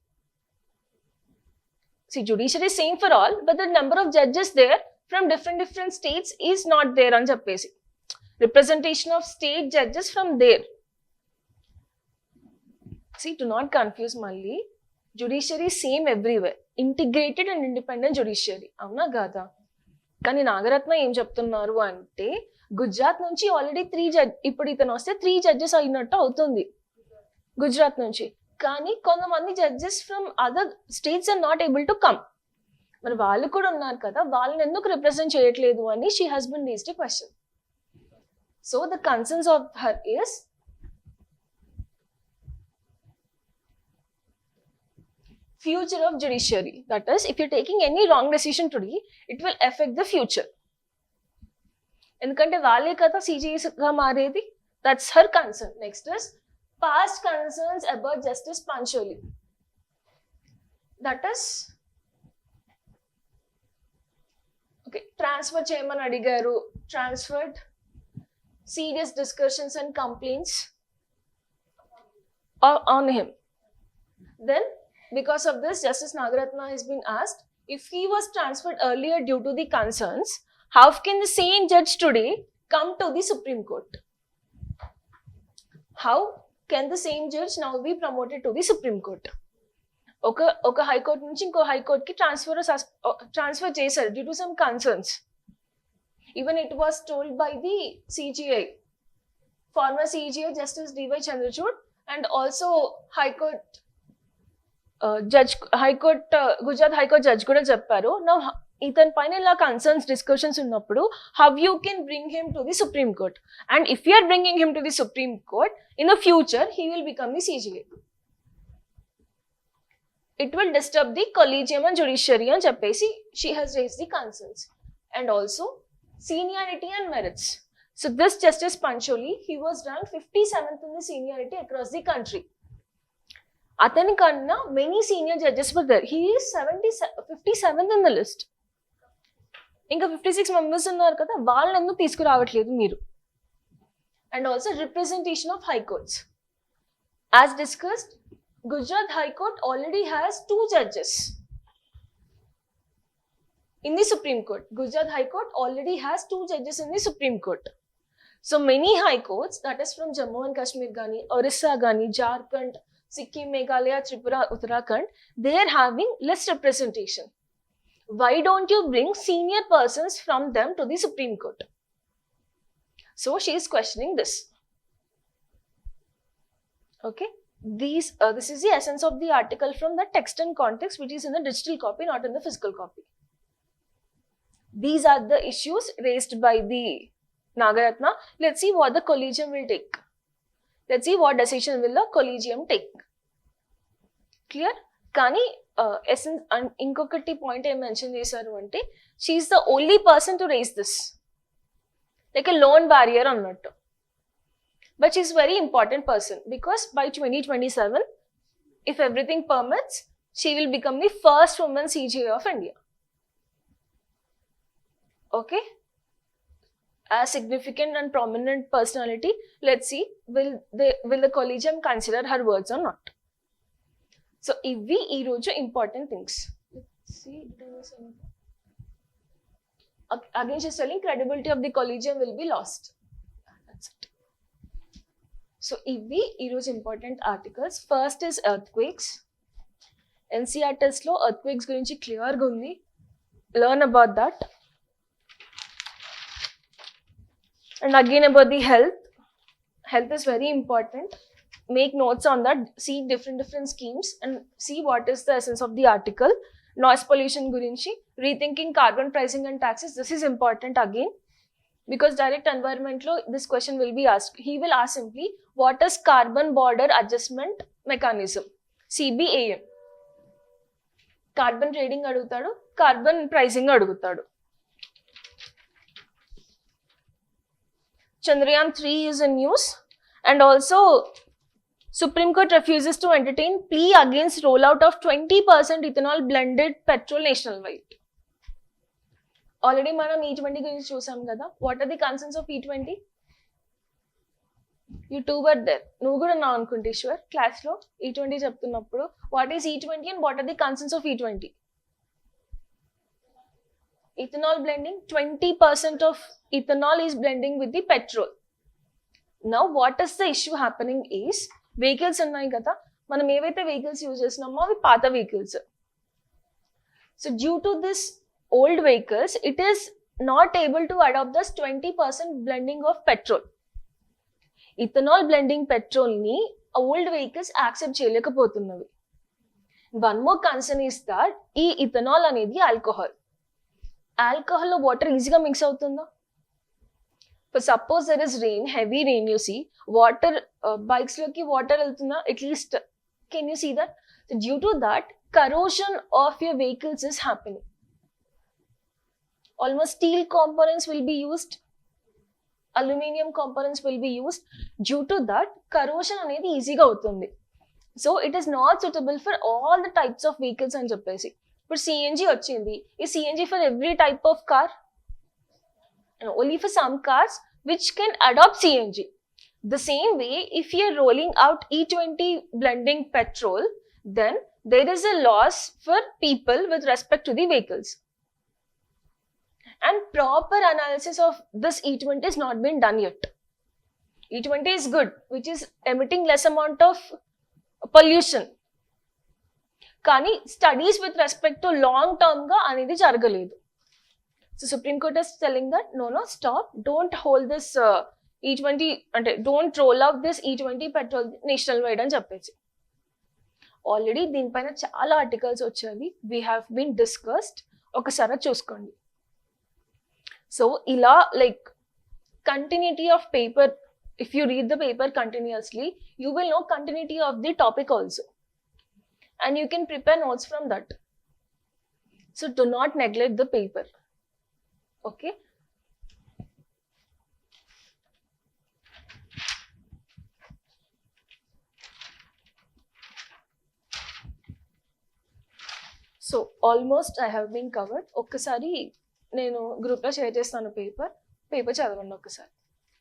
Speaker 1: See, judiciary is same for all, but the number of judges there from different states is not there అని చెప్పేసి. Representation of state judges from there. See, do not confuse malli. Judiciary same everywhere. Integrated and independent judiciary. అవునా కాదా? కానీ నాగరత్న ఏం చెప్తున్నారు అంటే గుజరాత్ నుంచి already 3 ఇప్పుడు ఇతను వస్తే 3 జడ్జెస్ అయినట్టు అవుతుంది గుజరాత్ నుంచి. కానీ కొంతమంది judges from other states are not able to come. మరి వాళ్ళు కూడా ఉన్నారు కదా, వాళ్ళని ఎందుకు రిప్రజెంట్ చేయట్లేదు అని she has been raised a question. So the concerns of her is future of judiciary. That is, if you're taking any wrong decision today, it will affect the future. ఎందుకంటే వాళ్ళే కదా CGS గా మారేది. That's her concern. Next is past concerns about Justice Pancholi. That is, okay, transfer చేయమని అడిగారు, transferred, serious discussions and complaints on him. Then because of this, Justice Nagaratna has been asked, if he was transferred earlier due to the concerns, how can the same judge today come to the Supreme Court? How can the same judge now be promoted to the Supreme Court? ఒక high court నుంచి ఇంకో high court కి transfer చేశారు due to some concerns. Even it was told by the CGI, ఫార్మర్ CGI Justice D.Y. Chandrachud, and also high court Gujarat High Court judge కూడా చెప్పారు. నా ఇతని పైన ఇలా కన్సర్న్స్ డిస్కషన్స్ ఉన్నప్పుడు how you can bring him to the Supreme Court, and if you are bringing him to the Supreme Court in the future he will become the CGA. It will disturb the collegium and judiciary అని చెప్పేసి she has raised the concerns. and also seniority and merits. So this Justice Pancholi, he was ranked 57th in the seniority across the country. Atani kanna many senior judges were there. He is 57th in the list. ఇంకా 56 members ఉన్నారు కదా, వాళ్ళని ఎందుకు తీసుకురావట్లేదు మీరు? And also representation of high courts. As discussed, Gujarat high court already has 2 judges in the Supreme Court. Gujarat High Court already has 2 judges in the Supreme Court. So many high courts, that is from Jammu and Kashmir gani, Orissa gani, Jharkhand, Sikkim, Meghalaya, Tripura, Uttarakhand, they are having less representation. Why don't you bring senior persons from them to the Supreme Court? So she is questioning this. Okay, this is the essence of the article from the text and context, which is in the digital copy, not in the physical copy. These are the issues raised by the Nagaratna. Let's see what the collegium will take. Let's see what decision will the collegium take. Clear? Kani essence and inkokati point I mentioned chesaru ante, she is the only person to raise this, like a lone barrier annattu. But she is very important person, because by 2027, if everything permits, she will become the first woman CJI of India. Okay, as significant and prominent personality, let's see will the collegium consider her words or not. So ivi ee roju important things. Let's see, again she's telling credibility of the collegium will be lost. That's it. So ivi ee roju important articles. First is earthquakes. NCR test lo earthquakes gurinchi clear ga undi, learn about that. And again about the health. Health is very important. Make notes on that. See different schemes and see what is the essence of the article. Noise pollution gurinchi, rethinking carbon pricing and taxes. This is important again, because direct environment lo this question will be asked. He will ask simply, what is carbon border adjustment mechanism? CBAM. Carbon trading adugutadu, carbon pricing adugutadu. Chandrayaan 3 is in news, and also Supreme Court refuses to entertain plea against rollout of 20% ethanol blended petrol nationwide. Already manam E20 gurinchi chusam kada. What are the concerns of E20? You two were there. Nuvu kuda na anukunte Ishwar class lo E20 cheptunnappudu, what is E20 and what are the concerns of E20? Ethanol blending, 20% of ethanol is blending with the petrol. Now what is the issue happening is, vehicles ఉన్నాయి కదా, మనం ఏవైతే vehicles use చేస్తున్నామో అవి పాత vehicles. So due to this old vehicles, it is not able to adopt this 20% blending of petrol. Ethanol blending petrol ni old vehicles accept చేయలేకపోతున్నవి. One more concern is that ఈ ethanol అనేది alcohol. Alcohol lo water easily mix అవుతుందా? For suppose there is rain, heavy rain, you see, water, bikes loki water veltunda, at least, can you see that? So due to that, corrosion of your vehicles is happening. Almost steel components will be used, aluminium components will be used. Due to that, corrosion anedi easy ga avutundi. So it is not suitable for all the types of vehicles అని చెప్పేసి. ఇప్పుడు CNG వచ్చింది. Is CNG for every type of car? No, only for some cars which can adopt CNG. The same way, if you are rolling out E20 blending petrol, then there is a loss for people with respect to the vehicles. And proper analysis of this E20 has not been done yet. E20 is good, which is emitting less amount of pollution. Kani studies with respect to long term ga anedi jaragaledu. So Supreme Court is telling that no, stop, don't hold this E20, don't roll out this E20 petrol national wide అని చెప్పేసి. Already దీనిపైన చాలా articles వచ్చాయి, we have been discussed. ఒకసారి చూసుకోండి. So ఇలా like continuity of paper, if you read the paper continuously, you will know continuity of the topic also, and you can prepare notes from that. So do not neglect the paper. Okay. So almost I have been covered. ఒక్కసారి నేను గ్రూప్లో share చేస్తాను paper చదవండి ఒక్కసారి.